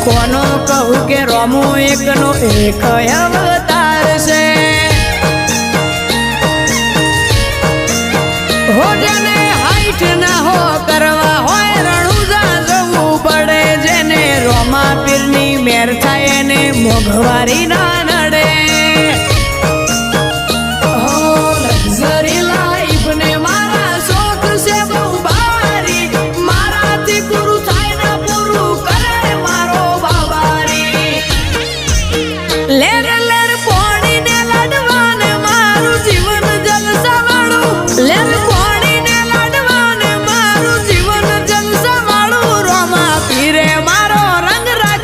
કોનો કહું કે રોમો એકનો એક અવતાર છે હો જેને હાઈટ ના હો કરવા હોય રણુજા જવું પડે જેને રોમા પીરની મેર થાય એને મોઘવારી ના